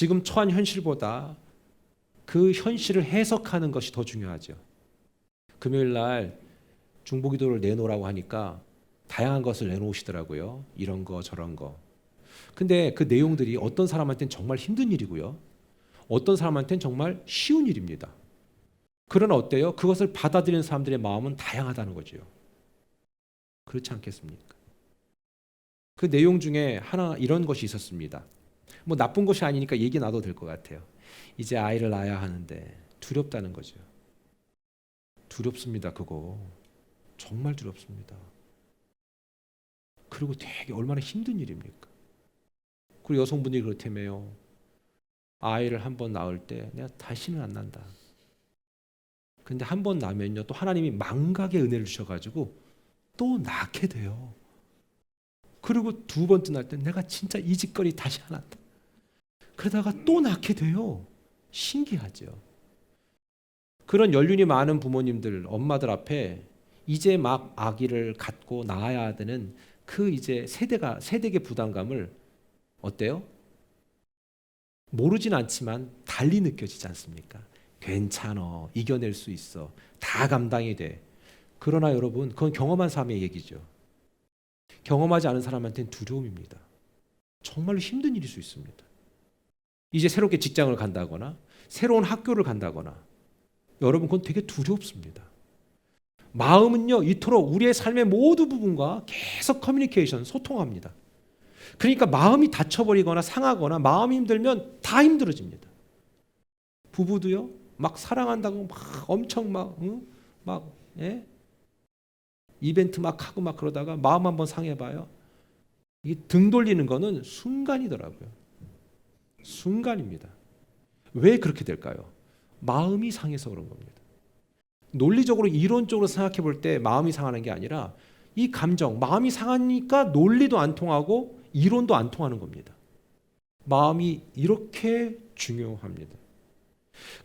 지금 처한 현실보다 그 현실을 해석하는 것이 더 중요하죠. 금요일 날 중보기도를 내놓으라고 하니까 다양한 것을 내놓으시더라고요. 이런 거 저런 거. 근데 그 내용들이 어떤 사람한테는 정말 힘든 일이고요. 어떤 사람한테는 정말 쉬운 일입니다. 그러나 어때요? 그것을 받아들이는 사람들의 마음은 다양하다는 거죠. 그렇지 않겠습니까? 그 내용 중에 하나 이런 것이 있었습니다. 뭐 나쁜 것이 아니니까 얘기 나도 될 것 같아요. 이제 아이를 낳아야 하는데 두렵다는 거죠. 두렵습니다. 그거 정말 두렵습니다. 그리고 되게 얼마나 힘든 일입니까? 그리고 여성분들이 그렇다며요. 아이를 한 번 낳을 때 내가 다시는 안 난다. 근데 한 번 낳으면요 또 하나님이 망각의 은혜를 주셔가지고 또 낳게 돼요. 그리고 두 번째 낳을 때 내가 진짜 이 짓거리 다시 안 한다. 그러다가 또 낳게 돼요. 신기하죠. 그런 연륜이 많은 부모님들, 엄마들 앞에 이제 막 아기를 갖고 낳아야 되는 그 이제 세대의 부담감을 어때요? 모르진 않지만 달리 느껴지지 않습니까? 괜찮어, 이겨낼 수 있어, 다 감당이 돼. 그러나 여러분, 그건 경험한 사람의 얘기죠. 경험하지 않은 사람한테는 두려움입니다. 정말로 힘든 일일 수 있습니다. 이제 새롭게 직장을 간다거나 새로운 학교를 간다거나 여러분 그건 되게 두렵습니다. 마음은요 이토록 우리의 삶의 모든 부분과 계속 커뮤니케이션, 소통합니다. 그러니까 마음이 다쳐버리거나 상하거나 마음이 힘들면 다 힘들어집니다. 부부도요 막 사랑한다고 막 엄청 막 이벤트 막 하고 막 그러다가 마음 한번 상해봐요. 이 등 돌리는 거는 순간이더라고요. 순간입니다. 왜 그렇게 될까요? 마음이 상해서 그런 겁니다. 논리적으로 이론적으로 생각해 볼 때 마음이 상하는 게 아니라 이 감정, 마음이 상하니까 논리도 안 통하고 이론도 안 통하는 겁니다. 마음이 이렇게 중요합니다.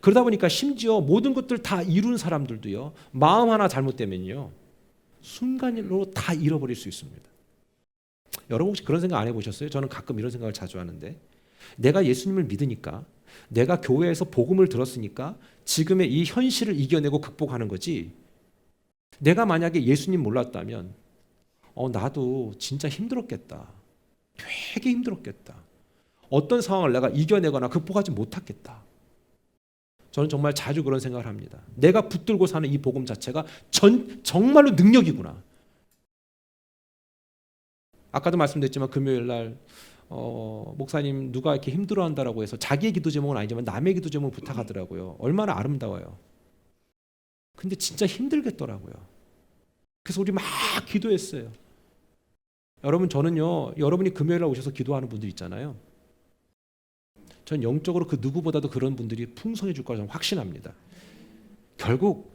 그러다 보니까 심지어 모든 것들 다 이룬 사람들도요. 마음 하나 잘못되면요. 순간으로 다 잃어버릴 수 있습니다. 여러분 혹시 그런 생각 안 해보셨어요? 저는 가끔 이런 생각을 자주 하는데 내가 예수님을 믿으니까 내가 교회에서 복음을 들었으니까 지금의 이 현실을 이겨내고 극복하는 거지 내가 만약에 예수님 몰랐다면 나도 진짜 힘들었겠다. 되게 힘들었겠다. 어떤 상황을 내가 이겨내거나 극복하지 못하겠다. 저는 정말 자주 그런 생각을 합니다. 내가 붙들고 사는 이 복음 자체가 정말로 능력이구나. 아까도 말씀드렸지만 금요일 날 목사님 누가 이렇게 힘들어한다라고 해서 자기의 기도 제목은 아니지만 남의 기도 제목을 부탁하더라고요. 얼마나 아름다워요. 근데 진짜 힘들겠더라고요. 그래서 우리 막 기도했어요. 여러분 저는요 여러분이 금요일 날 오셔서 기도하는 분들 있잖아요. 전 영적으로 그 누구보다도 그런 분들이 풍성해질 거라고 저는 확신합니다. 결국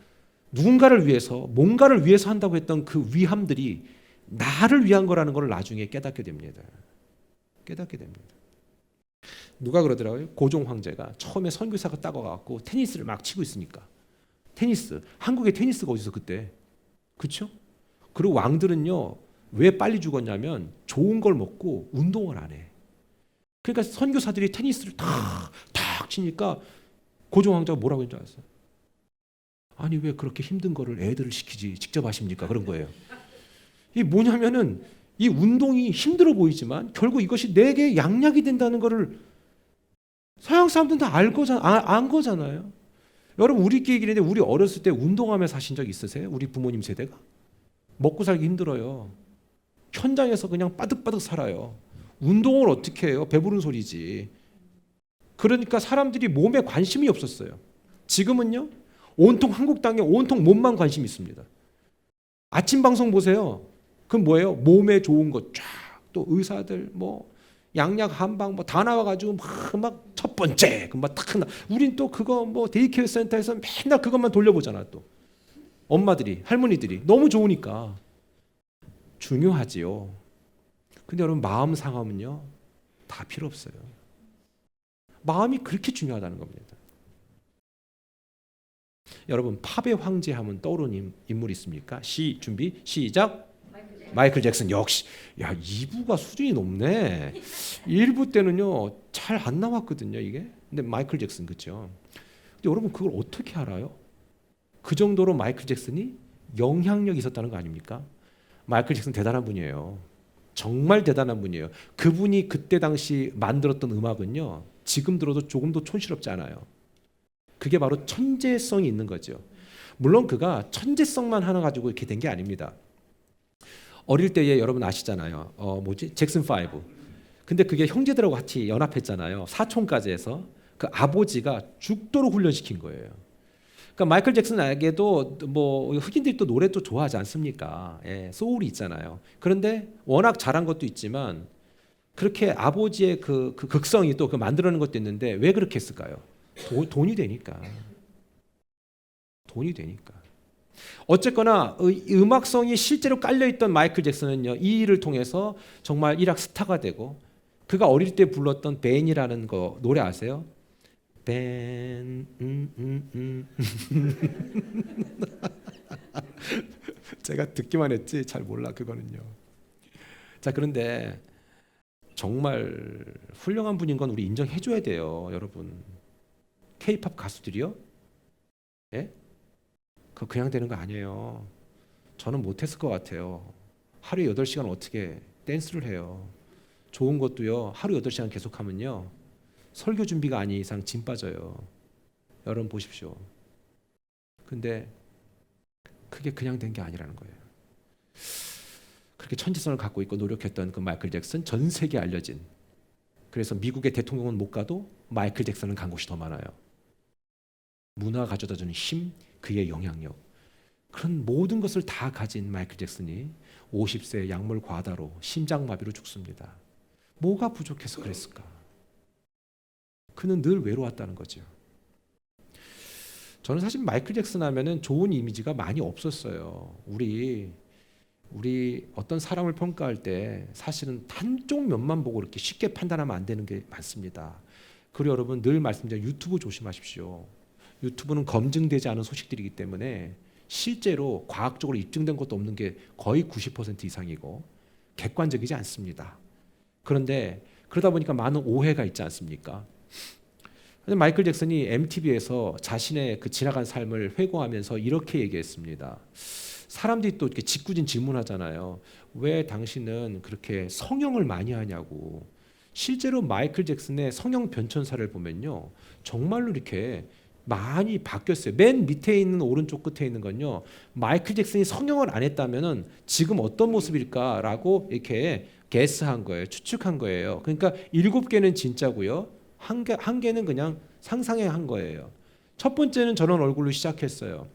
누군가를 위해서 뭔가를 위해서 한다고 했던 그 위함들이 나를 위한 거라는 걸 나중에 깨닫게 됩니다. 깨닫게 됩니다. 누가 그러더라고요. 고종 황제가 처음에 선교사가 따가갖고 테니스를 막 치고 있으니까 테니스 한국에 테니스가 어디서 그때 그렇죠? 그리고 왕들은요 왜 빨리 죽었냐면 좋은 걸 먹고 운동을 안 해. 그러니까 선교사들이 테니스를 탁 치니까 고종 황제가 뭐라고 했는지 알았어요? 아니 왜 그렇게 힘든 거를 애들을 시키지 직접 하십니까? 그런 거예요. 이 뭐냐면은 이 운동이 힘들어 보이지만 결국 이것이 내게 양약이 된다는 것을 서양 사람들은 다 안 거잖아요. 여러분 우리끼리 얘기했는데 우리 어렸을 때 운동하면서 하신 적 있으세요? 우리 부모님 세대가? 먹고 살기 힘들어요. 현장에서 그냥 빠득빠득 살아요. 운동을 어떻게 해요? 배부른 소리지. 그러니까 사람들이 몸에 관심이 없었어요. 지금은요. 온통 한국 땅에 온통 몸만 관심이 있습니다. 아침 방송 보세요. 그건 뭐예요? 몸에 좋은 것 쫙 또 의사들 뭐 양약 한방 뭐 다 나와가지고 막 첫 번째 막 탁 우린 또 그거 뭐 데이케어 센터에서 맨날 그것만 돌려보잖아. 또 엄마들이 할머니들이 너무 좋으니까 중요하지요. 근데 여러분 마음 상하면요 다 필요 없어요. 마음이 그렇게 중요하다는 겁니다. 여러분 팝의 황제 하면 떠오르는 인물 있습니까? 준비 시작. 마이클 잭슨 역시 야 2부가 수준이 높네. 1부 때는요 잘 안 나왔거든요 이게. 근데 마이클 잭슨 그죠? 근데 여러분 그걸 어떻게 알아요? 그 정도로 마이클 잭슨이 영향력이 있었다는 거 아닙니까? 마이클 잭슨 대단한 분이에요. 정말 대단한 분이에요. 그분이 그때 당시 만들었던 음악은요 지금 들어도 조금도 촌스럽지 않아요. 그게 바로 천재성이 있는 거죠. 물론 그가 천재성만 하나 가지고 이렇게 된 게 아닙니다. 어릴 때에 여러분 아시잖아요. 잭슨 5. 근데 그게 형제들하고 같이 연합했잖아요. 사촌까지 해서 그 아버지가 죽도록 훈련시킨 거예요. 그러니까 마이클 잭슨에게도 뭐 흑인들이 또 노래 또 좋아하지 않습니까? 예, 소울이 있잖아요. 그런데 워낙 잘한 것도 있지만 그렇게 아버지의 그 극성이 또 그 만들어낸 것도 있는데 왜 그렇게 했을까요? 돈이 되니까. 돈이 되니까. 어쨌거나 음악성이 실제로 깔려있던 마이클 잭슨은요 이 일을 통해서 정말 일약 스타가 되고 그가 어릴 때 불렀던 벤이라는 거 노래 아세요? 벤 제가 듣기만 했지 잘 몰라 그거는요. 자 그런데 정말 훌륭한 분인 건 우리 인정해줘야 돼요 여러분. K-팝 가수들이요? 예? 그거 그냥 되는 거 아니에요. 저는 못했을 것 같아요. 하루에 8시간 어떻게 댄스를 해요. 좋은 것도요 하루 8시간 계속하면요 설교 준비가 아닌 이상 진 빠져요. 여러분 보십시오. 근데 그게 그냥 된 게 아니라는 거예요. 그렇게 천재성을 갖고 있고 노력했던 그 마이클 잭슨 전 세계에 알려진. 그래서 미국의 대통령은 못 가도 마이클 잭슨은 간 곳이 더 많아요. 문화가 가져다주는 힘, 그의 영향력. 그런 모든 것을 다 가진 마이클 잭슨이 50세에 약물 과다로 심장마비로 죽습니다. 뭐가 부족해서 그랬을까? 그는 늘 외로웠다는 거죠. 저는 사실 마이클 잭슨 하면은 좋은 이미지가 많이 없었어요. 우리 어떤 사람을 평가할 때 사실은 한쪽 면만 보고 이렇게 쉽게 판단하면 안 되는 게 많습니다. 그리고 여러분 늘 말씀드린 유튜브 조심하십시오. 유튜브는 검증되지 않은 소식들이기 때문에 실제로 과학적으로 입증된 것도 없는 게 거의 90% 이상이고 객관적이지 않습니다. 그런데 그러다 보니까 많은 오해가 있지 않습니까? 마이클 잭슨이 MTV에서 자신의 그 지나간 삶을 회고하면서 이렇게 얘기했습니다. 사람들이 또 이렇게 짓궂은 질문하잖아요. 왜 당신은 그렇게 성형을 많이 하냐고. 실제로 마이클 잭슨의 성형 변천사를 보면요, 정말로 이렇게 많이 바뀌었어요. 맨 밑에 있는 오른쪽 끝에 있는 건요, 마이클 잭슨이 성형을 안 했다면은 지금 어떤 모습일까라고 이렇게 게스한 거예요. 추측한 거예요. 그러니까 7개는 진짜고요. 한 개는 그냥 상상해 한 거예요. 첫 번째는 저런 얼굴로 시작했어요.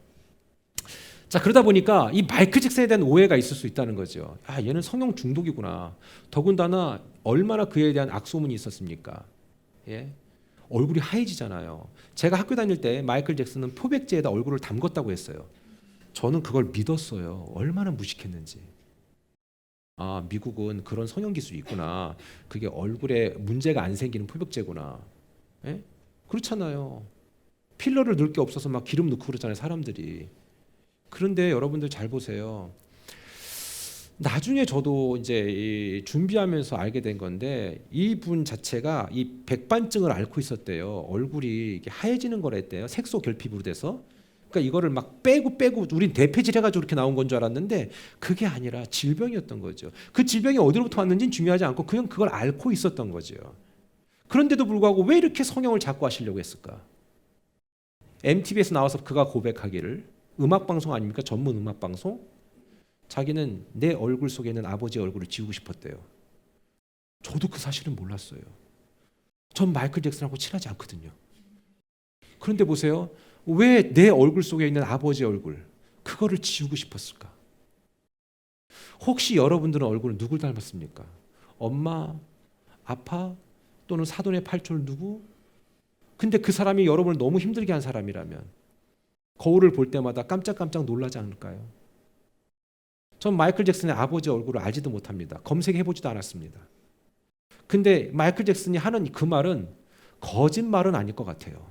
자 그러다 보니까 이 마이클 잭슨에 대한 오해가 있을 수 있다는 거죠. 아 얘는 성형 중독이구나. 더군다나 얼마나 그에 대한 악소문이 있었습니까? 예? 얼굴이 하얘지잖아요. 제가 학교 다닐 때 마이클 잭슨은 표백제에다 얼굴을 담궜다고 했어요. 저는 그걸 믿었어요. 얼마나 무식했는지. 아 미국은 그런 성형 기술이 있구나. 그게 얼굴에 문제가 안 생기는 표백제구나. 예? 그렇잖아요. 필러를 넣을 게 없어서 막 기름 넣고 그러잖아요 사람들이. 그런데 여러분들 잘 보세요. 나중에 저도 이제 준비하면서 알게 된 건데 이분 자체가 이 백반증을 앓고 있었대요. 얼굴이 이게 하얘지는 거랬대요. 색소 결핍으로 돼서. 그러니까 이거를 막 빼고 우린 대패질 해가지고 이렇게 나온 건 줄 알았는데 그게 아니라 질병이었던 거죠. 그 질병이 어디로부터 왔는지는 중요하지 않고 그냥 그걸 앓고 있었던 거죠. 그런데도 불구하고 왜 이렇게 성형을 자꾸 하시려고 했을까? MTV에서 나와서 그가 고백하기를, 음악방송 아닙니까? 전문 음악방송? 자기는 내 얼굴 속에 있는 아버지의 얼굴을 지우고 싶었대요. 저도 그 사실은 몰랐어요. 전 마이클 잭슨하고 친하지 않거든요. 그런데 보세요. 왜 내 얼굴 속에 있는 아버지의 얼굴, 그거를 지우고 싶었을까? 혹시 여러분들은 얼굴은 누굴 닮았습니까? 엄마, 아빠, 또는 사돈의 팔촌 누구? 근데 그 사람이 여러분을 너무 힘들게 한 사람이라면 거울을 볼 때마다 깜짝깜짝 놀라지 않을까요? 전 마이클 잭슨의 아버지 얼굴을 알지도 못합니다. 검색해보지도 않았습니다. 근데 마이클 잭슨이 하는 그 말은 거짓말은 아닐 것 같아요.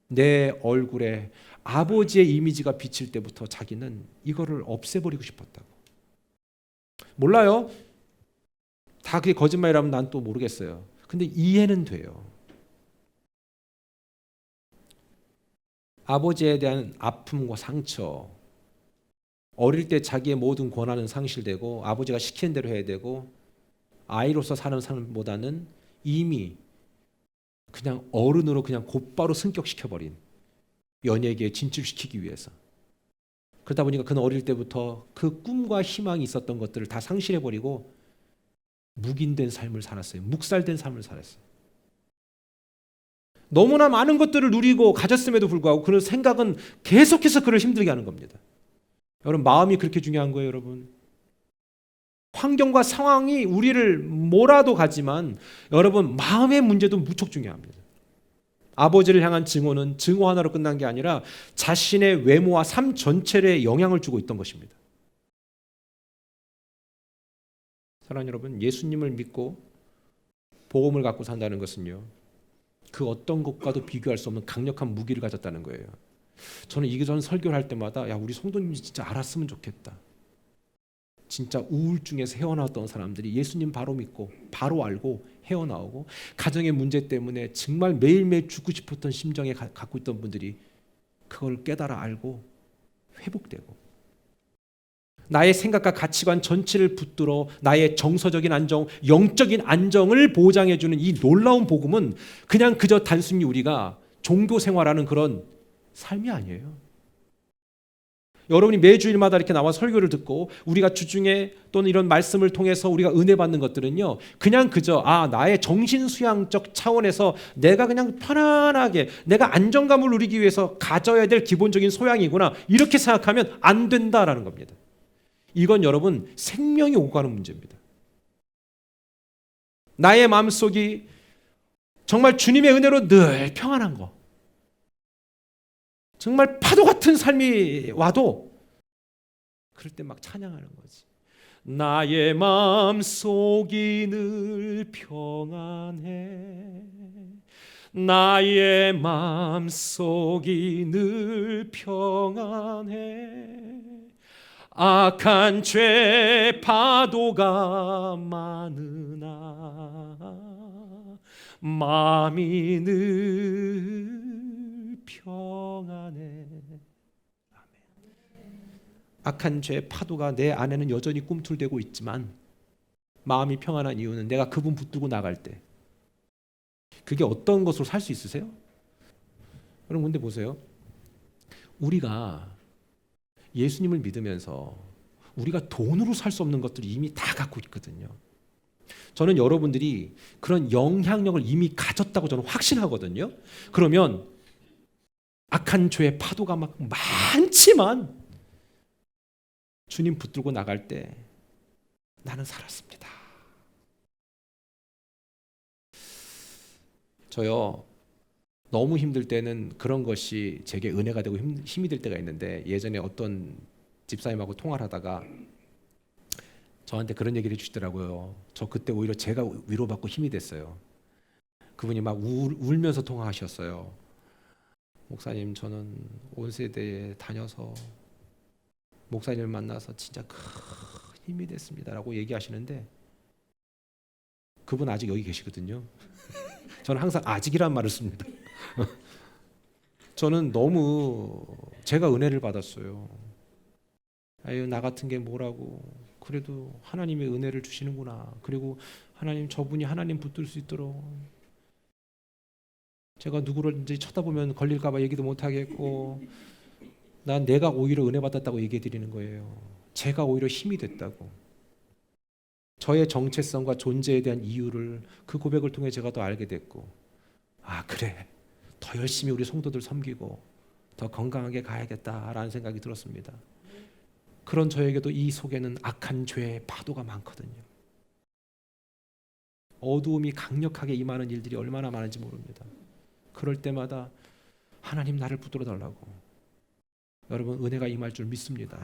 내 얼굴에 아버지의 이미지가 비칠 때부터 자기는 이거를 없애버리고 싶었다고. 몰라요. 다 그게 거짓말이라면 난 또 모르겠어요. 근데 이해는 돼요. 아버지에 대한 아픔과 상처, 어릴 때 자기의 모든 권한은 상실되고 아버지가 시키는 대로 해야 되고 아이로서 사는 삶보다는 이미 그냥 어른으로 그냥 곧바로 승격시켜버린 연예계에 진출시키기 위해서. 그러다 보니까 그는 어릴 때부터 그 꿈과 희망이 있었던 것들을 다 상실해버리고 묵인된 삶을 살았어요. 묵살된 삶을 살았어요. 너무나 많은 것들을 누리고 가졌음에도 불구하고 그런 생각은 계속해서 그를 힘들게 하는 겁니다. 여러분, 마음이 그렇게 중요한 거예요, 여러분. 환경과 상황이 우리를 몰아도 가지만 여러분, 마음의 문제도 무척 중요합니다. 아버지를 향한 증오는 증오 하나로 끝난 게 아니라 자신의 외모와 삶 전체에 영향을 주고 있던 것입니다. 사랑하는 여러분, 예수님을 믿고 복음을 갖고 산다는 것은요, 그 어떤 것과도 비교할 수 없는 강력한 무기를 가졌다는 거예요. 저는 이전 설교를 할 때마다 야, 우리 성도님이 진짜 알았으면 좋겠다. 진짜 우울증에서 헤어나왔던 사람들이 예수님 바로 믿고 바로 알고 헤어나오고 가정의 문제 때문에 정말 매일매일 죽고 싶었던 심정에 갖고 있던 분들이 그걸 깨달아 알고 회복되고 나의 생각과 가치관 전체를 붙들어 나의 정서적인 안정, 영적인 안정을 보장해주는 이 놀라운 복음은 그냥 그저 단순히 우리가 종교 생활하는 그런 삶이 아니에요. 여러분이 매주일마다 이렇게 나와 설교를 듣고 우리가 주중에 또는 이런 말씀을 통해서 우리가 은혜 받는 것들은요, 그냥 그저 나의 정신수양적 차원에서 내가 그냥 편안하게 내가 안정감을 누리기 위해서 가져야 될 기본적인 소양이구나, 이렇게 생각하면 안 된다라는 겁니다. 이건 여러분 생명이 오가는 문제입니다. 나의 마음속이 정말 주님의 은혜로 늘 평안한 거, 정말 파도 같은 삶이 와도 그럴 때 막 찬양하는 거지. 나의 마음속이 늘 평안해. 나의 마음속이 늘 평안해. 악한 죄 파도가 많으나 마음이 늘 평안해. 아멘. 악한 죄 파도가 내 안에는 여전히 꿈틀대고 있지만 마음이 평안한 이유는 내가 그분 붙들고 나갈 때. 그게 어떤 것으로 살 수 있으세요? 여러분, 근데 보세요. 우리가 예수님을 믿으면서 우리가 돈으로 살 수 없는 것들을 이미 다 갖고 있거든요. 저는 여러분들이 그런 영향력을 이미 가졌다고 저는 확신하거든요. 그러면 악한 죄의 파도가 막 많지만 주님 붙들고 나갈 때 나는 살았습니다. 저요, 너무 힘들 때는 그런 것이 제게 은혜가 되고 힘이 될 때가 있는데, 예전에 어떤 집사님하고 통화를 하다가 저한테 그런 얘기를 해주시더라고요. 저 그때 오히려 제가 위로받고 힘이 됐어요. 그분이 막 울면서 통화하셨어요. 목사님, 저는 온 세대에 다녀서 목사님을 만나서 진짜 큰 힘이 됐습니다 라고 얘기하시는데, 그분 아직 여기 계시거든요. 저는 항상 아직이란 말을 씁니다. 저는 너무 제가 은혜를 받았어요. 아유, 나 같은 게 뭐라고. 그래도 하나님의 은혜를 주시는구나. 그리고 하나님, 저분이 하나님 붙들 수 있도록, 제가 누구를 이제 쳐다보면 걸릴까 봐 얘기도 못 하겠고, 난 내가 오히려 은혜 받았다고 얘기해 드리는 거예요. 제가 오히려 힘이 됐다고. 저의 정체성과 존재에 대한 이유를 그 고백을 통해 제가 더 알게 됐고, 그래, 더 열심히 우리 성도들 섬기고 더 건강하게 가야겠다라는 생각이 들었습니다. 그런 저에게도 이 속에는 악한 죄의 파도가 많거든요. 어두움이 강력하게 임하는 일들이 얼마나 많은지 모릅니다. 그럴 때마다 하나님, 나를 붙들어 달라고. 여러분, 은혜가 임할 줄 믿습니다.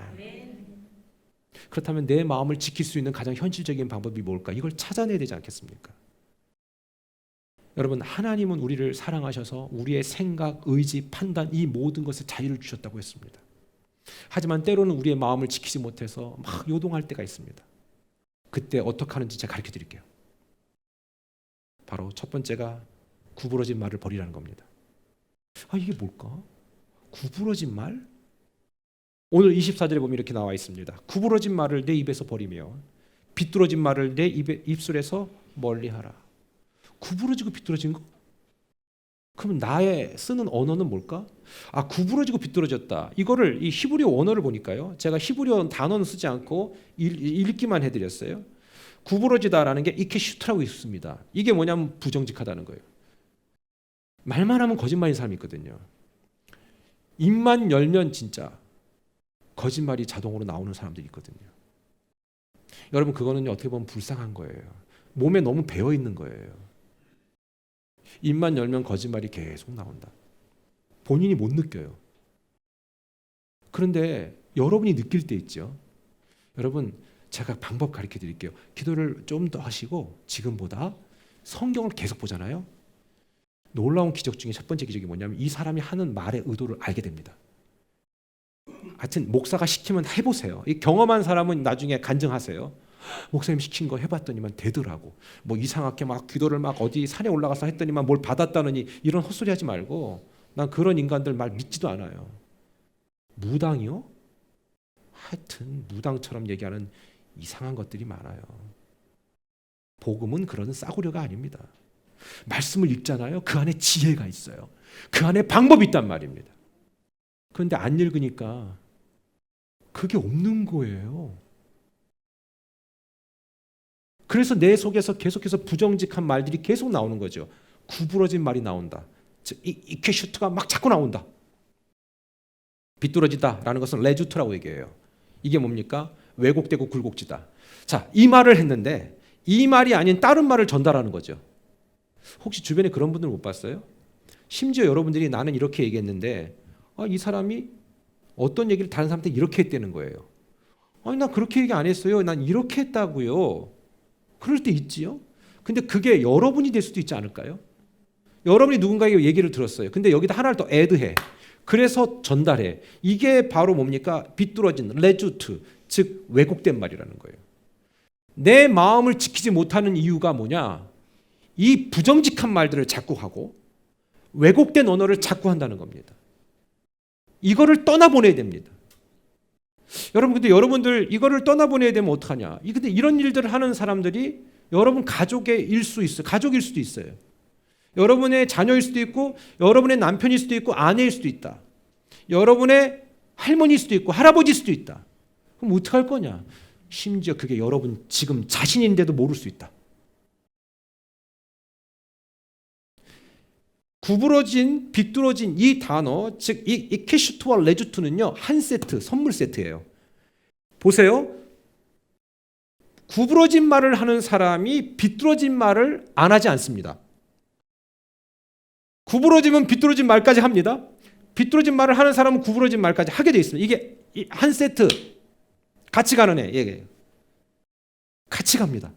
그렇다면 내 마음을 지킬 수 있는 가장 현실적인 방법이 뭘까? 이걸 찾아내야 되지 않겠습니까? 여러분, 하나님은 우리를 사랑하셔서 우리의 생각, 의지, 판단, 이 모든 것에 자유를 주셨다고 했습니다. 하지만 때로는 우리의 마음을 지키지 못해서 막 요동할 때가 있습니다. 그때 어떻게 하는지 제가 가르쳐 드릴게요. 바로 첫 번째가 구부러진 말을 버리라는 겁니다. 이게 뭘까? 구부러진 말? 오늘 24절에 보면 이렇게 나와 있습니다. 구부러진 말을 내 입에서 버리며 비뚤어진 말을 내 입술에서 멀리하라. 구부러지고 비뚤어진 거? 그럼 나의 쓰는 언어는 뭘까? 구부러지고 비뚤어졌다. 이거를 이 히브리어 원어를 보니까요. 제가 히브리어 단어는 쓰지 않고 읽기만 해드렸어요. 구부러지다라는 게 이케슈트라고 있습니다. 이게 뭐냐면 부정직하다는 거예요. 말만 하면 거짓말인 사람이 있거든요. 입만 열면 진짜 거짓말이 자동으로 나오는 사람들이 있거든요. 여러분 그거는 어떻게 보면 불쌍한 거예요. 몸에 너무 배어 있는 거예요. 입만 열면 거짓말이 계속 나온다. 본인이 못 느껴요. 그런데 여러분이 느낄 때 있죠. 여러분 제가 방법 가르쳐 드릴게요. 기도를 좀 더 하시고 지금보다 성경을 계속 보잖아요. 놀라운 기적 중에 첫 번째 기적이 뭐냐면 이 사람이 하는 말의 의도를 알게 됩니다. 하여튼 목사가 시키면 해보세요. 이 경험한 사람은 나중에 간증하세요. 목사님 시킨 거 해봤더니만 되더라고. 뭐 이상하게 막 기도를 막 어디 산에 올라가서 했더니만 뭘 받았다느니 이런 헛소리 하지 말고 난 그런 인간들 말 믿지도 않아요. 무당이요? 하여튼 무당처럼 얘기하는 이상한 것들이 많아요. 복음은 그런 싸구려가 아닙니다. 말씀을 읽잖아요. 그 안에 지혜가 있어요. 그 안에 방법이 있단 말입니다. 그런데 안 읽으니까 그게 없는 거예요. 그래서 내 속에서 계속해서 부정직한 말들이 계속 나오는 거죠. 구부러진 말이 나온다. 즉 이케슈트가 막 자꾸 나온다. 비뚤어지다라는 것은 레주트라고 얘기해요. 이게 뭡니까? 왜곡되고 굴곡지다. 자, 이 말을 했는데 이 말이 아닌 다른 말을 전달하는 거죠. 혹시 주변에 그런 분들 못 봤어요? 심지어 여러분들이 나는 이렇게 얘기했는데 이 사람이 어떤 얘기를 다른 사람한테 이렇게 했다는 거예요. 나 그렇게 얘기 안 했어요. 난 이렇게 했다고요. 그럴 때 있지요. 근데 그게 여러분이 될 수도 있지 않을까요? 여러분이 누군가에게 얘기를 들었어요. 근데 여기다 하나를 더 애드해. 그래서 전달해. 이게 바로 뭡니까? 비뚤어진 레주트, 즉 왜곡된 말이라는 거예요. 내 마음을 지키지 못하는 이유가 뭐냐? 이 부정직한 말들을 자꾸 하고 왜곡된 언어를 자꾸 한다는 겁니다. 이거를 떠나보내야 됩니다. 여러분 근데 여러분들 이거를 떠나보내야 되면 어떡하냐? 근데 이런 일들을 하는 사람들이 여러분 가족일 수 있어요. 가족일 수도 있어요. 여러분의 자녀일 수도 있고 여러분의 남편일 수도 있고 아내일 수도 있다. 여러분의 할머니일 수도 있고 할아버지일 수도 있다. 그럼 어떻게 할 거냐? 심지어 그게 여러분 지금 자신인데도 모를 수 있다. 구부러진, 비뚤어진 이 단어, 즉 이 이케슈트와 레주트는요 한 세트, 선물 세트예요. 보세요. 구부러진 말을 하는 사람이 비뚤어진 말을 안 하지 않습니다. 구부러지면 비뚤어진 말까지 합니다. 비뚤어진 말을 하는 사람은 구부러진 말까지 하게 돼 있습니다. 이게 한 세트 같이 가는 애, 얘기예요. 같이 갑니다.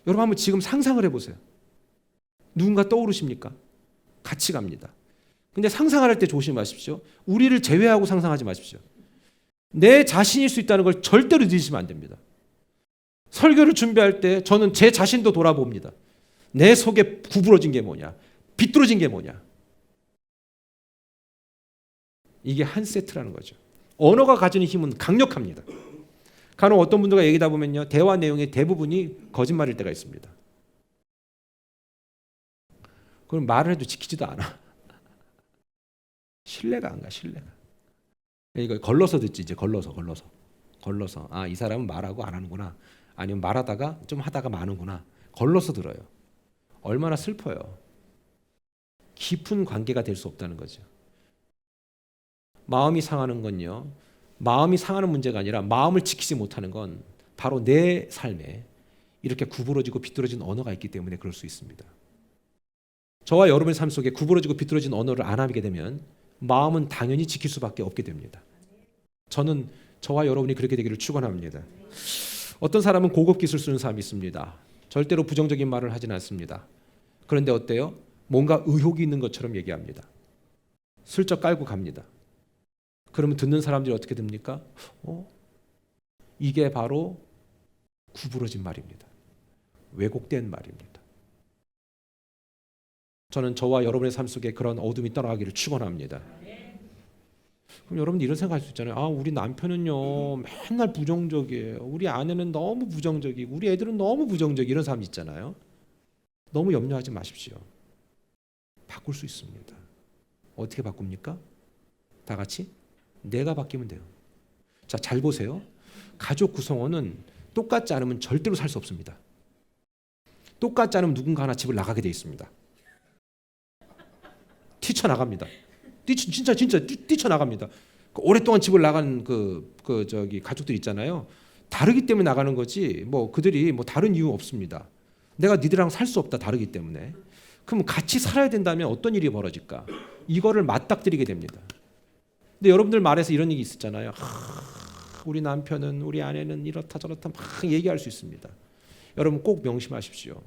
여러분 한번 지금 상상을 해보세요. 누군가 떠오르십니까? 같이 갑니다. 근데 상상할 때 조심하십시오. 우리를 제외하고 상상하지 마십시오. 내 자신일 수 있다는 걸 절대로 잊으시면 안 됩니다. 설교를 준비할 때 저는 제 자신도 돌아봅니다. 내 속에 구부러진 게 뭐냐? 비뚤어진 게 뭐냐? 이게 한 세트라는 거죠. 언어가 가지는 힘은 강력합니다. 간혹 어떤 분들과 얘기다 보면요. 대화 내용의 대부분이 거짓말일 때가 있습니다. 그럼 말을 해도 지키지도 않아. 신뢰가 안 가, 신뢰가. 이거 걸러서 듣지, 이제 걸러서. 이 사람은 말하고 안 하는구나. 아니면 말하다가 좀 하다가 마는구나. 걸러서 들어요. 얼마나 슬퍼요. 깊은 관계가 될 수 없다는 거죠. 마음이 상하는 건요. 마음이 상하는 문제가 아니라 마음을 지키지 못하는 건 바로 내 삶에 이렇게 구부러지고 비뚤어진 언어가 있기 때문에 그럴 수 있습니다. 저와 여러분의 삶 속에 구부러지고 비뚤어진 언어를 안 하게 되면 마음은 당연히 지킬 수밖에 없게 됩니다. 저는 저와 여러분이 그렇게 되기를 축원합니다. 어떤 사람은 고급 기술 쓰는 사람이 있습니다. 절대로 부정적인 말을 하진 않습니다. 그런데 어때요? 뭔가 의혹이 있는 것처럼 얘기합니다. 슬쩍 깔고 갑니다. 그러면 듣는 사람들이 어떻게 됩니까? 이게 바로 구부러진 말입니다. 왜곡된 말입니다. 저는 저와 여러분의 삶 속에 그런 어둠이 떠나가기를 축원합니다. 그럼 여러분 이런 생각할 수 있잖아요. 우리 남편은요 맨날 부정적이에요. 우리 아내는 너무 부정적이고 우리 애들은 너무 부정적이 이런 사람 있잖아요. 너무 염려하지 마십시오. 바꿀 수 있습니다. 어떻게 바꿉니까? 다 같이 내가 바뀌면 돼요. 자, 잘 보세요. 가족 구성원은 똑같지 않으면 절대로 살 수 없습니다. 똑같지 않으면 누군가 하나 집을 나가게 돼 있습니다. 뛰쳐나갑니다. 진짜 뛰쳐나갑니다. 오랫동안 집을 나간 가족들 있잖아요. 다르기 때문에 나가는 거지 그들이 다른 이유 없습니다. 내가 니들이랑 살 수 없다, 다르기 때문에. 그럼 같이 살아야 된다면 어떤 일이 벌어질까? 이거를 맞닥뜨리게 됩니다. 근데 여러분들 말에서 이런 얘기 있었잖아요. 우리 남편은, 우리 아내는 이렇다 저렇다 막 얘기할 수 있습니다. 여러분 꼭 명심하십시오.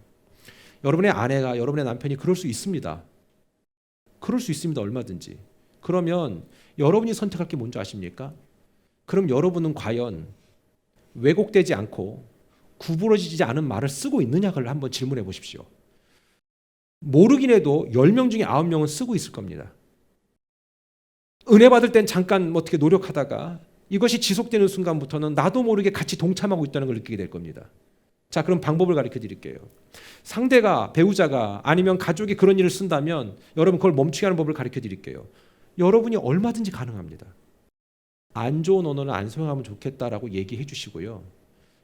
여러분의 아내가, 여러분의 남편이 그럴 수 있습니다. 그럴 수 있습니다. 얼마든지. 그러면 여러분이 선택할 게 뭔지 아십니까? 그럼 여러분은 과연 왜곡되지 않고 구부러지지 않은 말을 쓰고 있느냐를 한번 질문해 보십시오. 모르긴 해도 10명 중에 9명은 쓰고 있을 겁니다. 은혜 받을 땐 잠깐 어떻게 노력하다가 이것이 지속되는 순간부터는 나도 모르게 같이 동참하고 있다는 걸 느끼게 될 겁니다. 자, 그럼 방법을 가르쳐 드릴게요. 상대가, 배우자가 아니면 가족이 그런 일을 쓴다면 여러분 그걸 멈추게 하는 법을 가르쳐 드릴게요. 여러분이 얼마든지 가능합니다. 안 좋은 언어는 안 사용하면 좋겠다라고 얘기해 주시고요.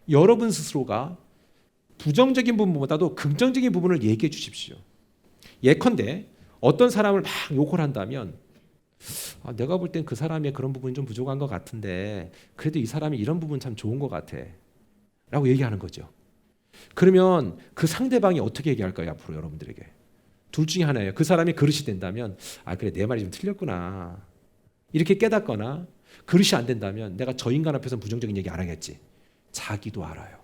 여러분 스스로가 부정적인 부분보다도 긍정적인 부분을 얘기해 주십시오. 예컨대 어떤 사람을 막 욕을 한다면 내가 볼 땐 그 사람의 그런 부분이 좀 부족한 것 같은데 그래도 이 사람이 이런 부분 참 좋은 것 같아 라고 얘기하는 거죠. 그러면 그 상대방이 어떻게 얘기할까요? 앞으로 여러분들에게 둘 중에 하나예요. 그 사람이 그릇이 된다면 그래 내 말이 좀 틀렸구나 이렇게 깨닫거나, 그릇이 안 된다면 내가 저 인간 앞에서 부정적인 얘기 안 하겠지. 자기도 알아요.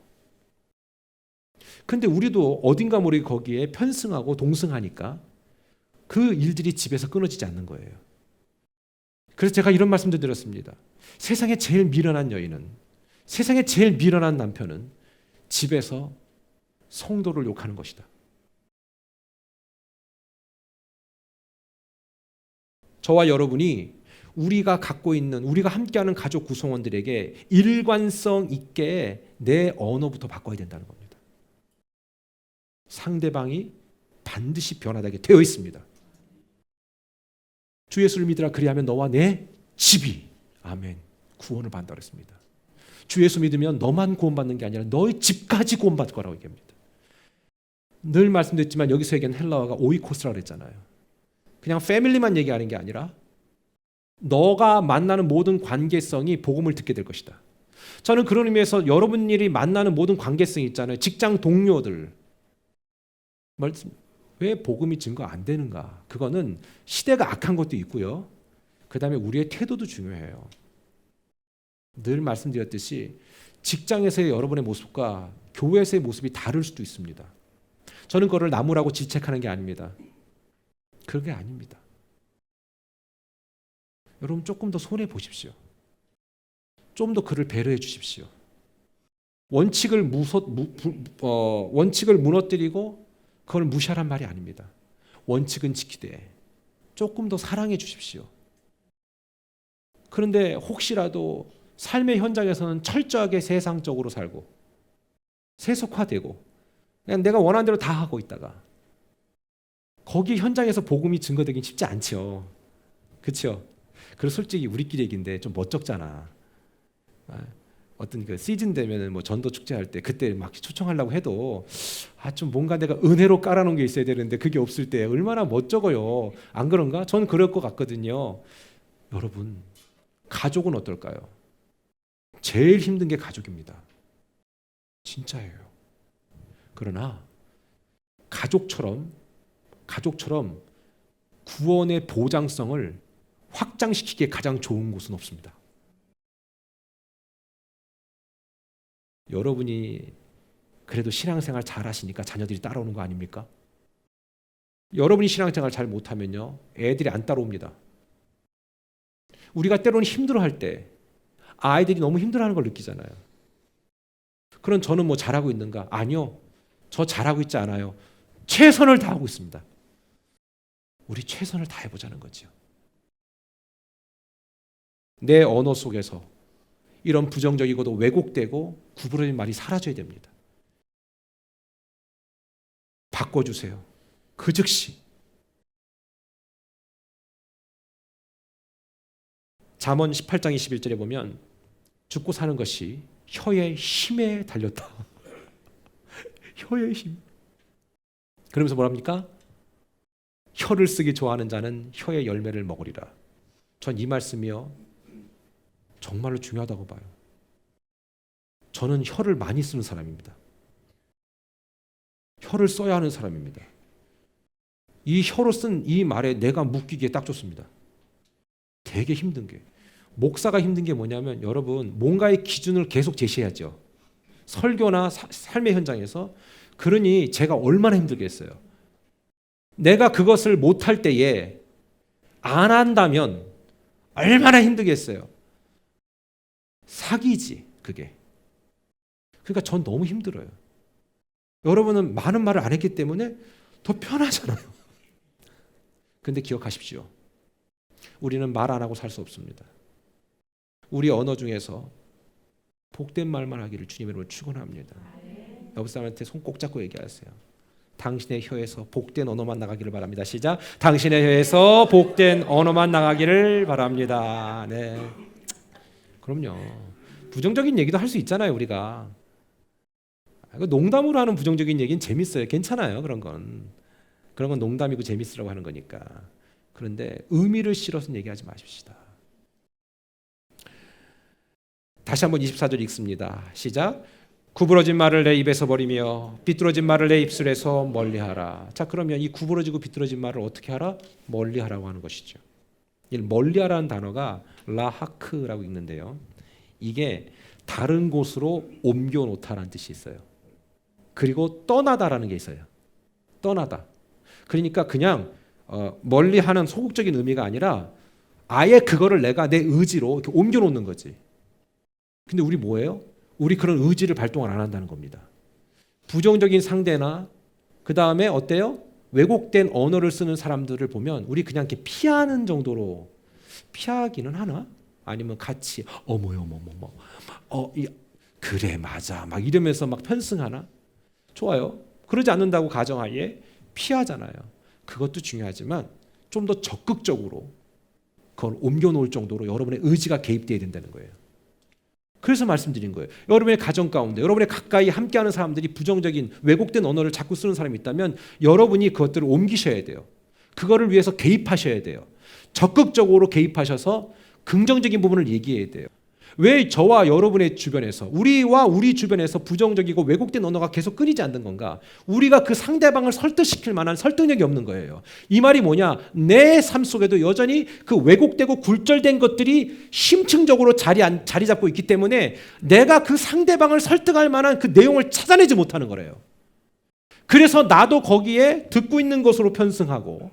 근데 우리도 어딘가 모르게 거기에 편승하고 동승하니까 그 일들이 집에서 끊어지지 않는 거예요. 그래서 제가 이런 말씀도 드렸습니다. 세상에 제일 미련한 여인은, 세상에 제일 미련한 남편은 집에서 성도를 욕하는 것이다. 저와 여러분이 우리가 갖고 있는, 우리가 함께하는 가족 구성원들에게 일관성 있게 내 언어부터 바꿔야 된다는 겁니다. 상대방이 반드시 변화되게 되어 있습니다. 주 예수를 믿으라 그리하면 너와 내 집이 아멘 구원을 받는다고 했습니다. 주 예수 믿으면 너만 구원받는 게 아니라 너의 집까지 구원받을 거라고 얘기합니다. 늘 말씀드렸지만 여기서 얘기한 헬라어가 오이코스라고 했잖아요. 그냥 패밀리만 얘기하는 게 아니라 너가 만나는 모든 관계성이 복음을 듣게 될 것이다. 저는 그런 의미에서 여러분들이 만나는 모든 관계성이 있잖아요. 직장 동료들 왜 복음이 증거 안 되는가? 그거는 시대가 악한 것도 있고요. 그 다음에 우리의 태도도 중요해요. 늘 말씀드렸듯이 직장에서의 여러분의 모습과 교회에서의 모습이 다를 수도 있습니다. 저는 그거를 나무라고 질책하는 게 아닙니다. 그게 아닙니다. 여러분 조금 더 손해 보십시오. 좀 더 그를 배려해 주십시오. 원칙을 무너뜨리고 그걸 무시하란 말이 아닙니다. 원칙은 지키되 조금 더 사랑해 주십시오. 그런데 혹시라도 삶의 현장에서는 철저하게 세상적으로 살고 세속화되고 그냥 내가 원하는 대로 다 하고 있다가 거기 현장에서 복음이 증거되긴 쉽지 않죠. 그렇죠? 그래서 솔직히 우리끼리 얘기인데 좀 멋쩍잖아. 어떤 그 시즌 되면은 뭐 전도 축제할 때 그때 막 초청하려고 해도 좀 뭔가 내가 은혜로 깔아놓은 게 있어야 되는데 그게 없을 때 얼마나 멋쩍어요. 안 그런가? 저는 그럴 것 같거든요. 여러분 가족은 어떨까요? 제일 힘든 게 가족입니다. 진짜예요. 그러나 가족처럼 구원의 보장성을 확장시키기에 가장 좋은 곳은 없습니다. 여러분이 그래도 신앙생활 잘 하시니까 자녀들이 따라오는 거 아닙니까? 여러분이 신앙생활 잘 못하면요 애들이 안 따라옵니다. 우리가 때로는 힘들어할 때 아이들이 너무 힘들어하는 걸 느끼잖아요. 그럼 저는 뭐 잘하고 있는가? 아니요. 저 잘하고 있지 않아요. 최선을 다하고 있습니다. 우리 최선을 다해보자는 거죠. 내 언어 속에서 이런 부정적이고도 왜곡되고 구부러진 말이 사라져야 됩니다. 바꿔주세요. 그 즉시. 잠언 18장 21절에 보면 죽고 사는 것이 혀의 힘에 달렸다. 혀의 힘. 그러면서 뭐랍니까? 혀를 쓰기 좋아하는 자는 혀의 열매를 먹으리라. 전 이 말씀이요 정말로 중요하다고 봐요. 저는 혀를 많이 쓰는 사람입니다. 혀를 써야 하는 사람입니다. 이 혀로 쓴 이 말에 내가 묶이기에 딱 좋습니다. 되게 힘든 게, 목사가 힘든 게 뭐냐면 여러분 뭔가의 기준을 계속 제시해야죠. 설교나 삶의 현장에서. 그러니 제가 얼마나 힘들겠어요. 내가 그것을 못할 때에 안 한다면 얼마나 힘들겠어요. 사기지 그게. 그러니까 전 너무 힘들어요. 여러분은 많은 말을 안 했기 때문에 더 편하잖아요. 근데 기억하십시오. 우리는 말 안 하고 살 수 없습니다. 우리 언어 중에서 복된 말만 하기를 주님의 이름으로 축원합니다. 옆 사람한테 손 꼭 잡고 얘기하세요. 당신의 혀에서 복된 언어만 나가기를 바랍니다. 시작. 당신의 혀에서 복된 언어만 나가기를 바랍니다. 네. 그럼요. 부정적인 얘기도 할 수 있잖아요, 우리가. 농담으로 하는 부정적인 얘기는 재밌어요. 괜찮아요, 그런 건. 그런 건 농담이고 재밌으라고 하는 거니까. 그런데 의미를 실어서 얘기하지 마십시다. 다시 한번 24절 읽습니다. 시작. 구부러진 말을 내 입에서 버리며 비뚤어진 말을 내 입술에서 멀리하라. 자, 그러면 이 구부러지고 비뚤어진 말을 어떻게 하라? 멀리하라고 하는 것이죠. 이 멀리하라는 단어가 라하크라고 읽는데요. 이게 다른 곳으로 옮겨놓다라는 뜻이 있어요. 그리고 떠나다라는 게 있어요. 떠나다. 그러니까 그냥 멀리하는 소극적인 의미가 아니라 아예 그거를 내가 내 의지로 이렇게 옮겨놓는 거지. 근데 우리 뭐예요? 우리 그런 의지를 발동을 안 한다는 겁니다. 부정적인 상대나 그 다음에 어때요? 왜곡된 언어를 쓰는 사람들을 보면 우리 그냥 이렇게 피하는 정도로 피하기는 하나? 아니면 같이 어머머 그래 맞아 막 이러면서 막 편승하나? 좋아요. 그러지 않는다고 가정하에 피하잖아요. 그것도 중요하지만 좀 더 적극적으로 그걸 옮겨놓을 정도로 여러분의 의지가 개입되어야 된다는 거예요. 그래서 말씀드린 거예요. 여러분의 가정 가운데 여러분의 가까이 함께하는 사람들이 부정적인 왜곡된 언어를 자꾸 쓰는 사람이 있다면 여러분이 그것들을 옮기셔야 돼요. 그거를 위해서 개입하셔야 돼요. 적극적으로 개입하셔서 긍정적인 부분을 얘기해야 돼요. 왜 저와 여러분의 주변에서 우리와 우리 주변에서 부정적이고 왜곡된 언어가 계속 끊이지 않는 건가? 우리가 그 상대방을 설득시킬 만한 설득력이 없는 거예요. 이 말이 뭐냐? 내 삶 속에도 여전히 그 왜곡되고 굴절된 것들이 심층적으로 자리 잡고 있기 때문에 내가 그 상대방을 설득할 만한 그 내용을 찾아내지 못하는 거래요. 그래서 나도 거기에 듣고 있는 것으로 편승하고,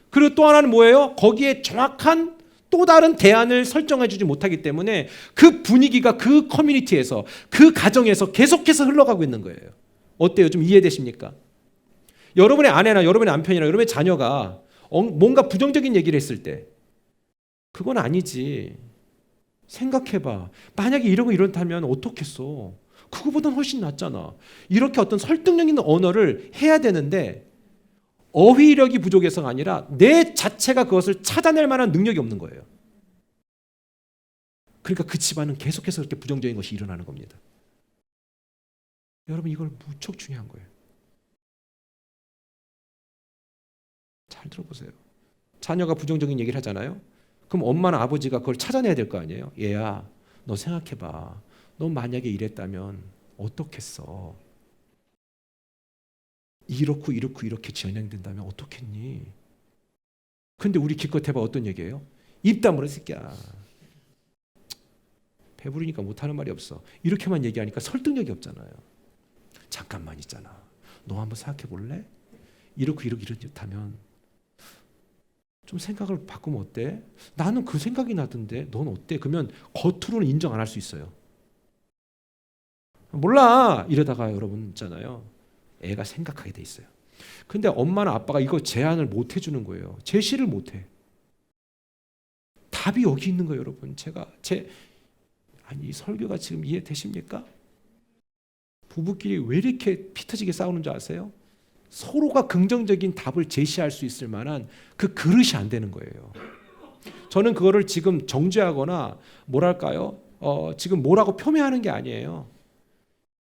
그리고 또 하나는 뭐예요? 거기에 정확한 또 다른 대안을 설정해 주지 못하기 때문에 그 분위기가 그 커뮤니티에서 그 가정에서 계속해서 흘러가고 있는 거예요. 어때요? 좀 이해되십니까? 여러분의 아내나 여러분의 남편이나 여러분의 자녀가 뭔가 부정적인 얘기를 했을 때 그건 아니지. 생각해봐. 만약에 이러고 이렇다면 어떻겠어? 그거보다는 훨씬 낫잖아. 이렇게 어떤 설득력 있는 언어를 해야 되는데 어휘력이 부족해서가 아니라 내 자체가 그것을 찾아낼 만한 능력이 없는 거예요. 그러니까 그 집안은 계속해서 그렇게 부정적인 것이 일어나는 겁니다. 여러분 이걸 무척 중요한 거예요. 잘 들어보세요. 자녀가 부정적인 얘기를 하잖아요. 그럼 엄마나 아버지가 그걸 찾아내야 될 거 아니에요. 얘야, 너 생각해봐. 너 만약에 이랬다면 어떻겠어? 이렇게 진행된다면 어떻겠니? 근데 우리 기껏 해봐 어떤 얘기예요? 입 다물어 새끼야. 배부르니까 못하는 말이 없어. 이렇게만 얘기하니까 설득력이 없잖아요. 잠깐만 있잖아. 너 한번 생각해 볼래? 이렇다면 좀 생각을 바꾸면 어때? 나는 그 생각이 나던데 넌 어때? 그러면 겉으로는 인정 안 할 수 있어요. 몰라 이러다가 여러분 있잖아요. 애가 생각하게 돼 있어요. 근데 엄마나 아빠가 이거 제안을 못 해주는 거예요. 제시를 못 해. 답이 여기 있는 거예요, 여러분. 아니 이 설교가 지금 이해되십니까? 부부끼리 왜 이렇게 피 터지게 싸우는 줄 아세요? 서로가 긍정적인 답을 제시할 수 있을 만한 그 그릇이 안 되는 거예요. 저는 그거를 지금 정죄하거나 뭐랄까요? 지금 뭐라고 표명하는 게 아니에요.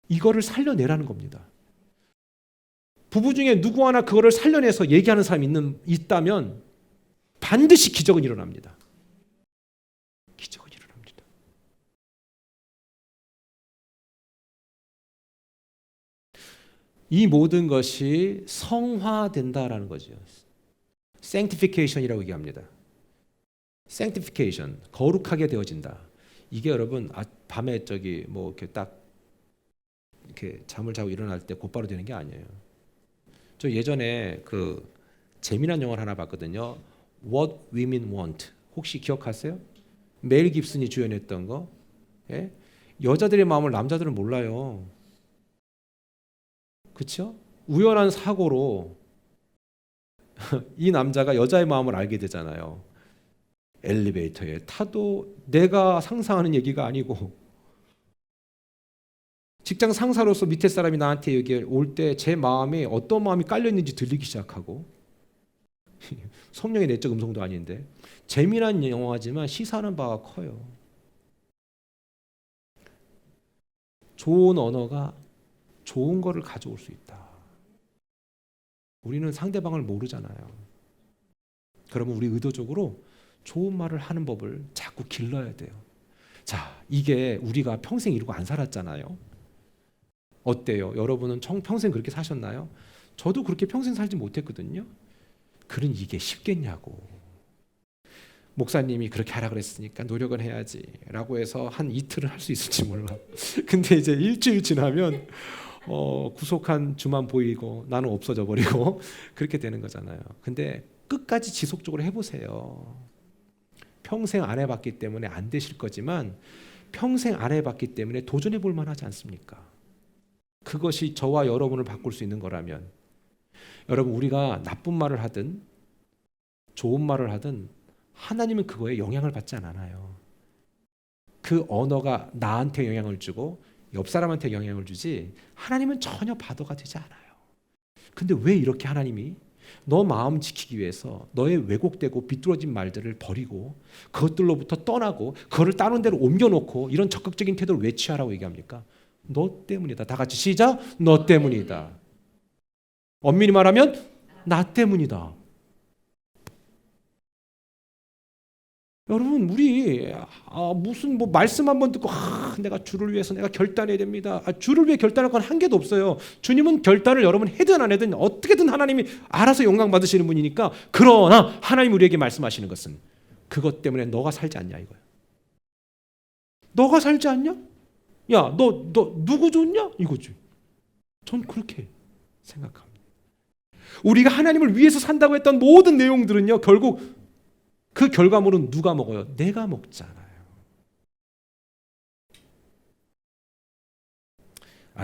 이거를 살려내라는 겁니다. 부부 중에 누구 하나 그거를 살려내서 얘기하는 사람이 있다면 반드시 기적은 일어납니다. 기적은 일어납니다. 이 모든 것이 성화된다라는 거죠. sanctification이라고 얘기합니다. sanctification, 거룩하게 되어진다. 이게 여러분 밤에 뭐 이렇게 딱 이렇게 잠을 자고 일어날 때 곧바로 되는 게 아니에요. 저 예전에 그 재미난 영화를 하나 봤거든요. What Women Want. 혹시 기억하세요? 멜 깁슨이 주연했던 거. 예? 여자들의 마음을 남자들은 몰라요. 그렇죠? 우연한 사고로 이 남자가 여자의 마음을 알게 되잖아요. 엘리베이터에 타도 내가 상상하는 얘기가 아니고 직장 상사로서 밑에 사람이 나한테 여기 올 때 제 마음에 어떤 마음이 깔려 있는지 들리기 시작하고 성령의 내적 음성도 아닌데 재미난 영화지만 시사하는 바가 커요. 좋은 언어가 좋은 거를 가져올 수 있다. 우리는 상대방을 모르잖아요. 그러면 우리 의도적으로 좋은 말을 하는 법을 자꾸 길러야 돼요. 자, 이게 우리가 평생 이러고 안 살았잖아요. 어때요? 여러분은 평생 그렇게 사셨나요? 저도 그렇게 평생 살지 못했거든요. 그런 이게 쉽겠냐고. 목사님이 그렇게 하라 그랬으니까 노력은 해야지 라고 해서 한 이틀은 할 수 있을지 몰라. 근데 이제 일주일 지나면 구속한 주만 보이고 나는 없어져 버리고 그렇게 되는 거잖아요. 근데 끝까지 지속적으로 해보세요. 평생 안 해봤기 때문에 안 되실 거지만 평생 안 해봤기 때문에 도전해 볼 만하지 않습니까? 그것이 저와 여러분을 바꿀 수 있는 거라면 여러분 우리가 나쁜 말을 하든 좋은 말을 하든 하나님은 그거에 영향을 받지 않아요. 그 언어가 나한테 영향을 주고 옆 사람한테 영향을 주지 하나님은 전혀 바도가 되지 않아요. 근데 왜 이렇게 하나님이 너 마음 지키기 위해서 너의 왜곡되고 비뚤어진 말들을 버리고 그것들로부터 떠나고 그거를 다른 데로 옮겨놓고 이런 적극적인 태도를 왜 취하라고 얘기합니까? 너 때문이다. 다 같이 시작. 너 때문이다. 엄밀히 말하면 나 때문이다. 여러분 우리 무슨 뭐 말씀 한번 듣고 내가 주를 위해서 내가 결단해야 됩니다. 주를 위해 결단할 건 한계도 없어요. 주님은 결단을 여러분 해든 안 해든 어떻게든 하나님이 알아서 영광 받으시는 분이니까. 그러나 하나님 우리에게 말씀하시는 것은 그것 때문에 너가 살지 않냐 이거예요. 너가 살지 않냐? 야, 너 누구 좋냐? 이거지. 전 그렇게 생각합니다. 우리가 하나님을 위해서 산다고 했던 모든 내용들은요, 결국 그 결과물은 누가 먹어요? 내가 먹잖아요.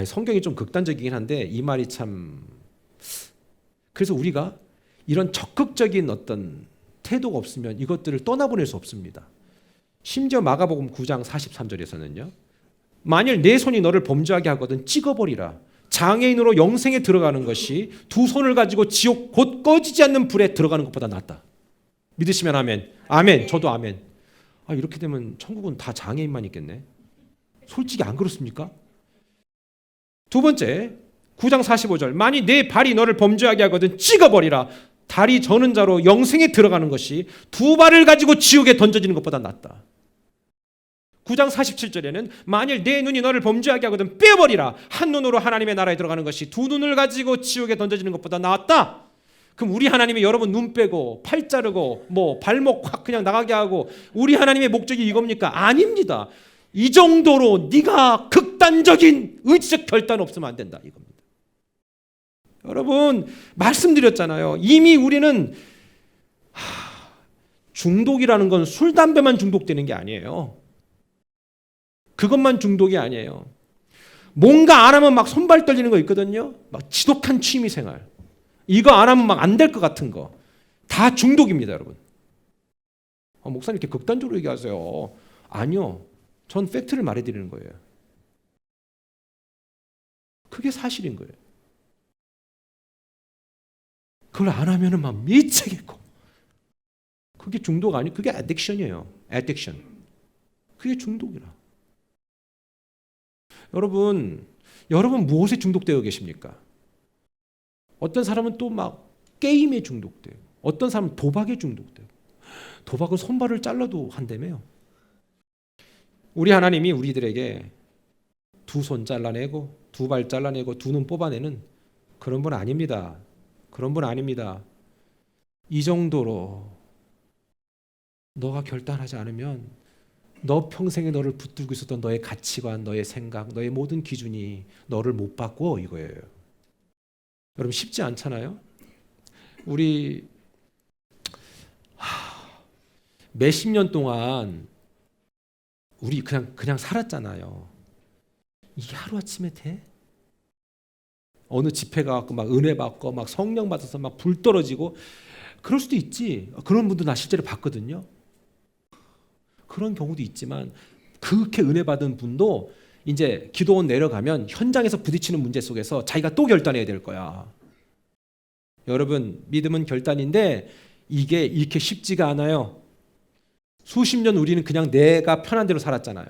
성경이 좀 극단적이긴 한데 이 말이 참. 그래서 우리가 이런 적극적인 어떤 태도가 없으면 이것들을 떠나보낼 수 없습니다. 심지어 마가복음 9장 43절에서는요. 만일 내 손이 너를 범죄하게 하거든 찍어버리라. 장애인으로 영생에 들어가는 것이 두 손을 가지고 지옥 곧 꺼지지 않는 불에 들어가는 것보다 낫다. 믿으시면 아멘. 아멘. 저도 아멘. 이렇게 되면 천국은 다 장애인만 있겠네. 솔직히 안 그렇습니까? 두 번째 9장 45절 만일 내 발이 너를 범죄하게 하거든 찍어버리라. 다리 저는 자로 영생에 들어가는 것이 두 발을 가지고 지옥에 던져지는 것보다 낫다. 9장 47절에는 만일 내 눈이 너를 범죄하게 하거든 빼버리라. 한 눈으로 하나님의 나라에 들어가는 것이 두 눈을 가지고 지옥에 던져지는 것보다 낫다. 그럼 우리 하나님이 여러분 눈 빼고 팔 자르고 뭐 발목 확 그냥 나가게 하고 우리 하나님의 목적이 이겁니까? 아닙니다. 이 정도로 네가 극단적인 의지적 결단 없으면 안 된다 이겁니다. 여러분 말씀드렸잖아요. 이미 우리는 중독이라는 건 술, 담배만 중독되는 게 아니에요. 그것만 중독이 아니에요. 뭔가 안 하면 막 손발 떨리는 거 있거든요. 막 지독한 취미 생활. 이거 안 하면 막 안 될 것 같은 거. 다 중독입니다, 여러분. 목사님 이렇게 극단적으로 얘기하세요. 아니요. 전 팩트를 말해드리는 거예요. 그게 사실인 거예요. 그걸 안 하면은 막 미치겠고. 그게 중독 아니에요. 그게 애딕션이에요. 애딕션. 그게 중독이라. 여러분 무엇에 중독되어 계십니까? 어떤 사람은 또 막 게임에 중독돼요. 어떤 사람은 도박에 중독돼요. 도박은 손발을 잘라도 한다며요. 우리 하나님이 우리들에게 두 손 잘라내고 두 발 잘라내고 두 눈 뽑아내는 그런 분 아닙니다. 그런 분 아닙니다. 이 정도로 너가 결단하지 않으면 너 평생에 너를 붙들고 있었던 너의 가치관, 너의 생각, 너의 모든 기준이 너를 못 바꿔 이거예요. 여러분 쉽지 않잖아요. 우리 몇십 년 동안 우리 그냥 살았잖아요. 이게 하루아침에 돼? 어느 집회 가고 막 은혜 받고 막 성령 받아서 막 불 떨어지고 그럴 수도 있지. 그런 분도 나 실제로 봤거든요. 그런 경우도 있지만 그렇게 은혜 받은 분도 이제 기도원 내려가면 현장에서 부딪히는 문제 속에서 자기가 또 결단해야 될 거야. 여러분 믿음은 결단인데 이게 이렇게 쉽지가 않아요. 수십 년 우리는 그냥 내가 편한 대로 살았잖아요.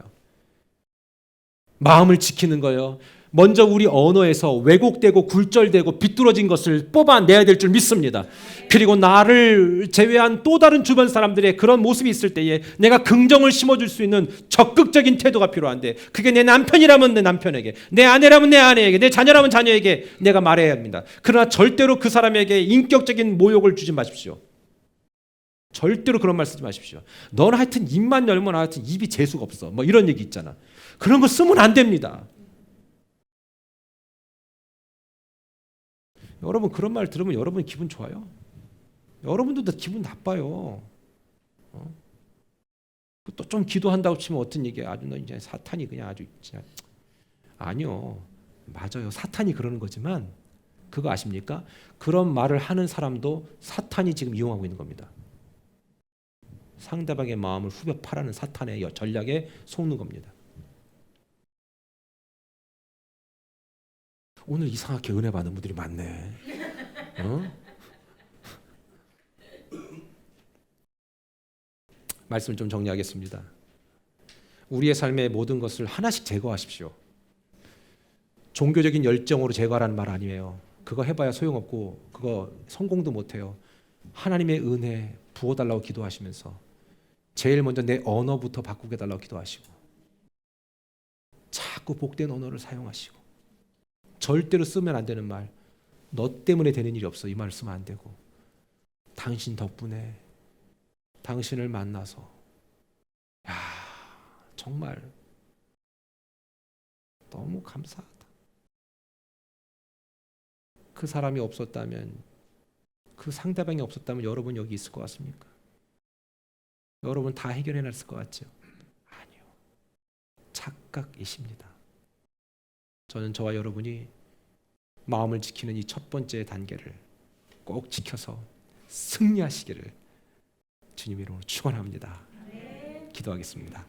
마음을 지키는 거예요. 먼저 우리 언어에서 왜곡되고 굴절되고 비뚤어진 것을 뽑아내야 될 줄 믿습니다. 그리고 나를 제외한 또 다른 주변 사람들의 그런 모습이 있을 때에 내가 긍정을 심어줄 수 있는 적극적인 태도가 필요한데 그게 내 남편이라면 내 남편에게, 내 아내라면 내 아내에게, 내 자녀라면 자녀에게 내가 말해야 합니다. 그러나 절대로 그 사람에게 인격적인 모욕을 주지 마십시오. 절대로 그런 말 쓰지 마십시오. 너는 하여튼 입만 열면 하여튼 입이 재수가 없어. 뭐 이런 얘기 있잖아. 그런 거 쓰면 안 됩니다. 여러분 그런 말 들으면 여러분 기분 좋아요? 여러분들도 기분 나빠요. 또 좀 기도한다고 치면 어떤 얘기야? 아주 너 이제 사탄이 그냥 아주 진짜 아니요. 맞아요. 사탄이 그러는 거지만 그거 아십니까? 그런 말을 하는 사람도 사탄이 지금 이용하고 있는 겁니다. 상대방의 마음을 후벼 파라는 사탄의 전략에 속는 겁니다. 오늘 이상하게 은혜 받는 분들이 많네. 말씀을 좀 정리하겠습니다. 우리의 삶의 모든 것을 하나씩 제거하십시오. 종교적인 열정으로 제거하라는 말 아니에요. 그거 해봐야 소용없고 그거 성공도 못해요. 하나님의 은혜 부어달라고 기도하시면서 제일 먼저 내 언어부터 바꾸게 해달라고 기도하시고 자꾸 복된 언어를 사용하시고 절대로 쓰면 안 되는 말, 너 때문에 되는 일이 없어, 이 말을 쓰면 안 되고 당신 덕분에 당신을 만나서 야 정말 너무 감사하다. 그 사람이 없었다면, 그 상대방이 없었다면 여러분 여기 있을 것 같습니까? 여러분 다 해결해놨을 것 같죠? 아니요. 착각이십니다. 저는 저와 여러분이 마음을 지키는 이 첫 번째 단계를 꼭 지켜서 승리하시기를 주님 이름으로 축원합니다. 기도하겠습니다.